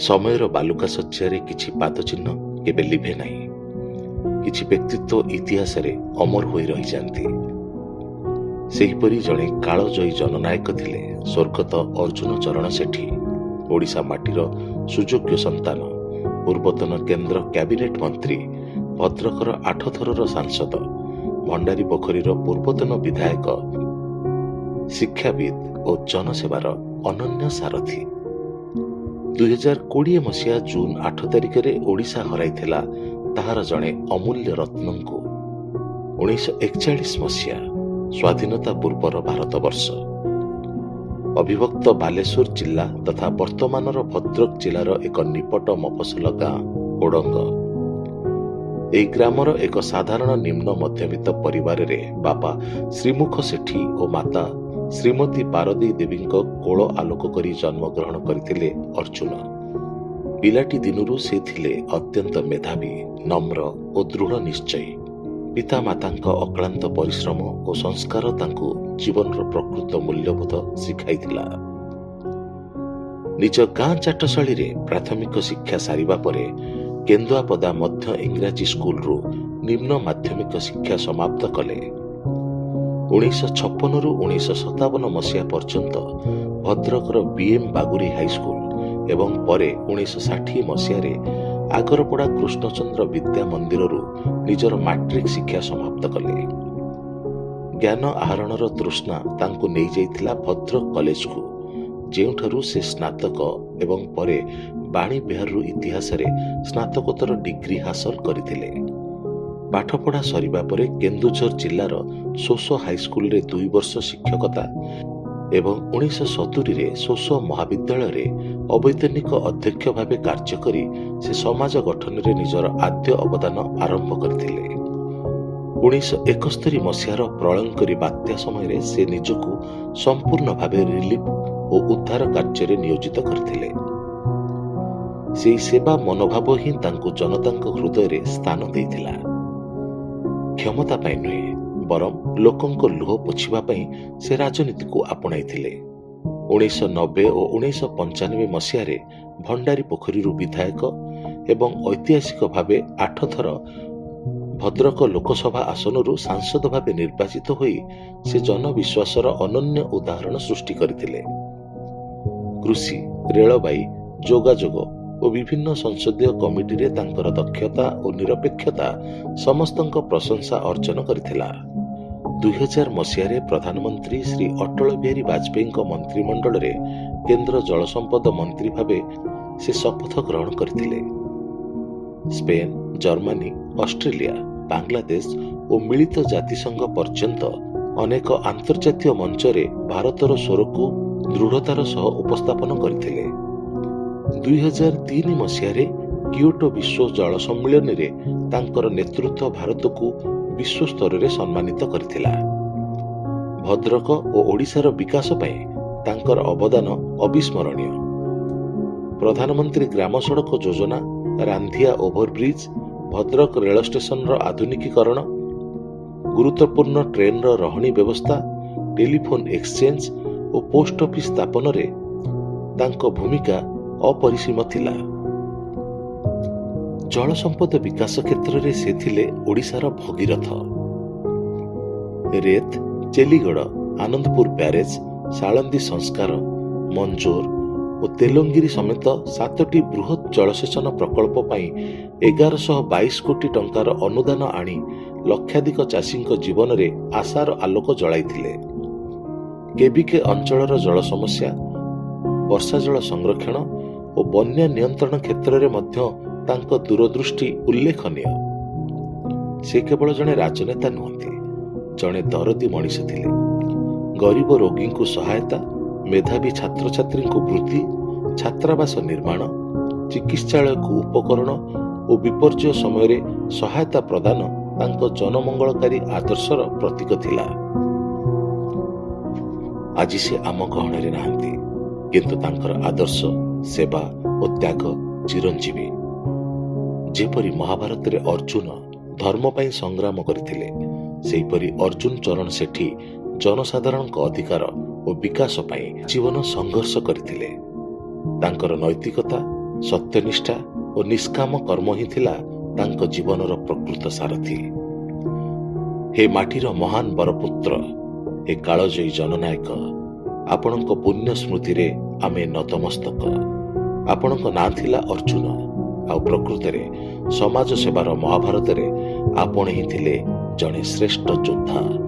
ସମୟର ବାଲୁକା ଶଯ୍ୟାରେ କିଛି ପାଦଚିହ୍ନ କେବେ ଲିଭେ ନାହିଁ। କିଛି ବ୍ୟକ୍ତିତ୍ୱ ଇତିହାସରେ ଅମର ହୋଇ ରହିଯାନ୍ତି। ସେହିପରି ଜଣେ କାଳଜୟୀ ଜନନାୟକ ଥିଲେ ସ୍ୱର୍ଗତ ଅର୍ଜୁନ ଚରଣ ସେଠୀ। ଓଡ଼ିଶା ମାଟିର ସୁଯୋଗ୍ୟ ସନ୍ତାନ, ପୂର୍ବତନ କେନ୍ଦ୍ର କ୍ୟାବିନେଟ ମନ୍ତ୍ରୀ, ଭଦ୍ରକର 8 ଥରର ସାଂସଦ, ଭଣ୍ଡାରୀ ପୋଖରୀର ପୂର୍ବତନ ବିଧାୟକ, ଶିକ୍ଷାବିତ୍ ଓ ଜନସେବାର ଅନନ୍ୟ ସାରଥୀ। 2020 ମସିହା ଜୁନ 8 ତାରିଖରେ ଓଡ଼ିଶା ହରାଇଥିଲା ତାହାର ଜଣେ ଅମୂଲ୍ୟ ରତ୍ନଙ୍କୁ। 1941 ମସିହା ସ୍ୱାଧୀନତା ପୂର୍ବର ଭାରତବର୍ଷ। ଅବିଭକ୍ତ ବାଲେଶ୍ୱର ଜିଲ୍ଲା ତଥା ବର୍ତ୍ତମାନର ଭଦ୍ରକ ଜିଲ୍ଲାର ଏକ ନିପଟ ମଫସଲ ଗାଁ ଓଡଙ୍ଗ। ଏହି ଗ୍ରାମର ଏକ ସାଧାରଣ ନିମ୍ନ ମଧ୍ୟବିତ୍ତ ପରିବାରରେ ବାପା ଶ୍ରୀମୁଖ ସେଠୀ ଓ ମାତା ଶ୍ରୀମତୀ ପାରଦୀ ଦେବୀଙ୍କ କୋଳ ଆଲୋକ କରି ଜନ୍ମଗ୍ରହଣ କରିଥିଲେ ଅର୍ଜୁନ। ପିଲାଟି ଦିନରୁ ସେ ଥିଲେ ଅତ୍ୟନ୍ତ ମେଧାବୀ, ନମ୍ର ଓ ଦୃଢ଼ ନିଶ୍ଚୟୀ। ପିତାମାତାଙ୍କ ଅକ୍ଳାନ୍ତ ପରିଶ୍ରମ ଓ ସଂସ୍କାର ତାଙ୍କୁ ଜୀବନର ପ୍ରକୃତ ମୂଲ୍ୟବୋଧ ଶିଖାଇଥିଲା। ନିଜ ଗାଁ ଚାଟଶାଳୀରେ ପ୍ରାଥମିକ ଶିକ୍ଷା ସାରିବା ପରେ କେନ୍ଦୁଆପଦା ମଧ୍ୟ ଇଂରାଜୀ ସ୍କୁଲରୁ ନିମ୍ନ ମାଧ୍ୟମିକ ଶିକ୍ଷା ସମାପ୍ତ କଲେ। 1956ରୁ 1957 ମସିହା ପର୍ଯ୍ୟନ୍ତ ଭଦ୍ରକର ବିଏମ୍ ବାଗୁରି ହାଇସ୍କୁଲ ଏବଂ ପରେ 1960 ମସିହାରେ ଆଗରପଡ଼ା କୃଷ୍ଣଚନ୍ଦ୍ର ବିଦ୍ୟା ମନ୍ଦିରରୁ ନିଜର ମାଟ୍ରିକ ଶିକ୍ଷା ସମାପ୍ତ କଲେ। ଜ୍ଞାନ ଆହରଣର ତୃଷ୍ଣା ତାଙ୍କୁ ନେଇଯାଇଥିଲା ଭଦ୍ରକ କଲେଜକୁ, ଯେଉଁଠାରୁ ସେ ସ୍ନାତକ ଏବଂ ପରେ ବାଣୀ ବିହାରରୁ ଇତିହାସରେ ସ୍ନାତକୋତ୍ତର ଡିଗ୍ରୀ ହାସଲ କରିଥିଲେ। ପାଠପଢ଼ା ସରିବା ପରେ କେନ୍ଦୁଝର ଜିଲ୍ଲାର ସୋସୋ ହାଇସ୍କୁଲରେ 2 ବର୍ଷ ଶିକ୍ଷକତା ଏବଂ 1970ରେ ସୋସୋ ମହାବିଦ୍ୟାଳୟରେ ଅବୈତନିକ ଅଧ୍ୟକ୍ଷ ଭାବେ କାର୍ଯ୍ୟ କରି ସେ ସମାଜ ଗଠନରେ ନିଜର ଆଦ୍ୟ ଅବଦାନ ଆରମ୍ଭ କରିଥିଲେ। 1971 ମସିହାର ପ୍ରଳୟଙ୍କରୀ ବାତ୍ୟା ସମୟରେ ସେ ନିଜକୁ ସମ୍ପୂର୍ଣ୍ଣ ଭାବେ ରିଲିଫ ଓ ଉଦ୍ଧାର କାର୍ଯ୍ୟରେ ନିୟୋଜିତ କରିଥିଲେ। ସେହି ସେବା ମନୋଭାବ ହିଁ ତାଙ୍କୁ ଜନତାଙ୍କ ହୃଦୟରେ ସ୍ଥାନ ଦେଇଥିଲା। କ୍ଷମତା ପାଇଁ ନୁହେଁ, ବରଂ ଲୋକଙ୍କ ଲୁହ ପୋଛିବା ପାଇଁ ସେ ରାଜନୀତିକୁ ଆପଣାଇଥିଲେ। 1990 ଓ 1995 ମସିହାରେ ଭଣ୍ଡାରୀ ପୋଖରୀରୁ ବିଧାୟକ ଏବଂ ଐତିହାସିକ ଭାବେ 8 ଥର ଭଦ୍ରକ ଲୋକସଭା ଆସନରୁ ସାଂସଦ ଭାବେ ନିର୍ବାଚିତ ହୋଇ ସେ ଜନବିଶ୍ୱାସର ଅନନ୍ୟ ଉଦାହରଣ ସୃଷ୍ଟି କରିଥିଲେ। କୃଷି, ରେଳବାଇ, ଯୋଗାଯୋଗ ଓ ବିଭିନ୍ନ ସଂସଦୀୟ କମିଟିରେ ତାଙ୍କର ଦକ୍ଷତା ଓ ନିରପେକ୍ଷତା ସମସ୍ତଙ୍କ ପ୍ରଶଂସା ଅର୍ଜନ କରିଥିଲା। 2000 ମସିହାରେ ପ୍ରଧାନମନ୍ତ୍ରୀ ଶ୍ରୀ ଅଟଳ ବିହାରୀ ବାଜପେୟୀଙ୍କ ମନ୍ତ୍ରିମଣ୍ଡଳରେ କେନ୍ଦ୍ର ଜଳସମ୍ପଦ ମନ୍ତ୍ରୀ ଭାବେ ସେ ଶପଥ ଗ୍ରହଣ କରିଥିଲେ। ସ୍ପେନ୍, ଜର୍ମାନୀ, ଅଷ୍ଟ୍ରେଲିଆ, ବାଂଲାଦେଶ ଓ ମିଳିତ ଜାତିସଂଘ ପର୍ଯ୍ୟନ୍ତ ଅନେକ ଆନ୍ତର୍ଜାତୀୟ ମଞ୍ଚରେ ଭାରତର ସ୍ୱରକୁ ଦୃଢ଼ତାର ସହ ଉପସ୍ଥାପନ କରିଥିଲେ। 2003 ମସିହାରେ କିଓଟୋ ବିଶ୍ୱ ଜଳ ସମ୍ମିଳନୀରେ ତାଙ୍କର ନେତୃତ୍ୱ ଭାରତକୁ ବିଶ୍ୱସ୍ତରରେ ସମ୍ମାନିତ କରିଥିଲା। ଭଦ୍ରକ ଓ ଓଡ଼ିଶାର ବିକାଶ ପାଇଁ ତାଙ୍କର ଅବଦାନ ଅବିସ୍ମରଣୀୟ। ପ୍ରଧାନମନ୍ତ୍ରୀ ଗ୍ରାମ ସଡ଼କ ଯୋଜନା, ରାନ୍ଧିଆ ଓଭରବ୍ରିଜ, ଭଦ୍ରକ ରେଳ ଷ୍ଟେସନର ଆଧୁନିକୀକରଣ, ଗୁରୁତ୍ୱପୂର୍ଣ୍ଣ ଟ୍ରେନର ରହଣି ବ୍ୟବସ୍ଥା, ଟେଲିଫୋନ ଏକ୍ସଚେଞ୍ଜ ଓ ପୋଷ୍ଟ ଅଫିସ ସ୍ଥାପନରେ ତାଙ୍କ ଭୂମିକା ଅପରିସୀମ ଥିଲା। ଜଳ ସମ୍ପଦ ବିକାଶ କ୍ଷେତ୍ରରେ ସେ ଥିଲେ ଓଡ଼ିଶାର ଭଗୀରଥ। ରେତ, ଚେଲିଗଡ଼, ଆନନ୍ଦପୁର ବ୍ୟାରେଜ, ସାଳନ୍ଦୀ ସଂସ୍କାର, ମଞ୍ଜୋର ଓ ତେଲଙ୍ଗିରି ସମେତ 7ଟି ବୃହତ ଜଳସେଚନ ପ୍ରକଳ୍ପ ପାଇଁ 1122 କୋଟି ଟଙ୍କାର ଅନୁଦାନ ଆଣି ଲକ୍ଷାଧିକ ଚାଷୀଙ୍କ ଜୀବନରେ ଆଶାର ଆଲୋକ ଜଳାଇଥିଲେ। କେବିକେ ଅଞ୍ଚଳର ଜଳ ସମସ୍ୟା, ବର୍ଷା ଜଳ ସଂରକ୍ଷଣ ଓ ବନ୍ୟା ନିୟନ୍ତ୍ରଣ କ୍ଷେତ୍ରରେ ମଧ୍ୟ ତାଙ୍କ ଦୂରଦୃଷ୍ଟି ଉଲ୍ଲେଖନୀୟ। ସେ କେବଳ ଜଣେ ରାଜନେତା ନୁହନ୍ତି, ଜଣେ ଦରଦୀ ମଣିଷ ଥିଲେ। ଗରିବ ରୋଗୀଙ୍କୁ ସହାୟତା, ମେଧାବୀ ଛାତ୍ରଛାତ୍ରୀଙ୍କୁ ବୃତ୍ତି, ଛାତ୍ରାବାସ ନିର୍ମାଣ, ଚିକିତ୍ସାଳୟକୁ ଉପକରଣ ଓ ବିପର୍ଯ୍ୟୟ ସମୟରେ ସହାୟତା ପ୍ରଦାନ ତାଙ୍କ ଜନମଙ୍ଗଳକାରୀ ଆଦର୍ଶର ପ୍ରତୀକ ଥିଲା। ଆଜି ସେ ଆମ ଗହଣରେ ନାହାନ୍ତି, କିନ୍ତୁ ତାଙ୍କର ଆଦର୍ଶ, ସେବା ଓ ତ୍ୟାଗ ଚିରଞ୍ଜୀବୀ। ଯେପରି ମହାଭାରତରେ ଅର୍ଜୁନ ଧର୍ମ ପାଇଁ ସଂଗ୍ରାମ କରିଥିଲେ, ସେହିପରି ଅର୍ଜୁନ ଚରଣ ସେଠୀ ଜନସାଧାରଣଙ୍କ ଅଧିକାର ଓ ବିକାଶ ପାଇଁ ଜୀବନ ସଂଘର୍ଷ କରିଥିଲେ। ତାଙ୍କର ନୈତିକତା ସତ୍ୟନିଷ୍ଠା ଓ ନିଷ୍କାମ କର୍ମ ହିଁ ଥିଲା ତାଙ୍କ ଜୀବନର ପ୍ରକୃତ ସାରଥୀ। ହେ ମାଟିର ମହାନ ବରପୁତ୍ର, ହେ କାଳଜୟୀ ଜନନାୟକ, ଆପଣଙ୍କ ପୁଣ୍ୟ ସ୍ମୃତିରେ ଆମେ ନତମସ୍ତକ। ଆପଣଙ୍କ ନାଁ ଥିଲା ଅର୍ଜୁନ, ଆଉ ପ୍ରକୃତରେ ସମାଜ ସେବାର ମହାଭାରତରେ ଆପଣ ହିଁ ଥିଲେ ଜଣେ ଶ୍ରେଷ୍ଠ ଯୋଦ୍ଧା।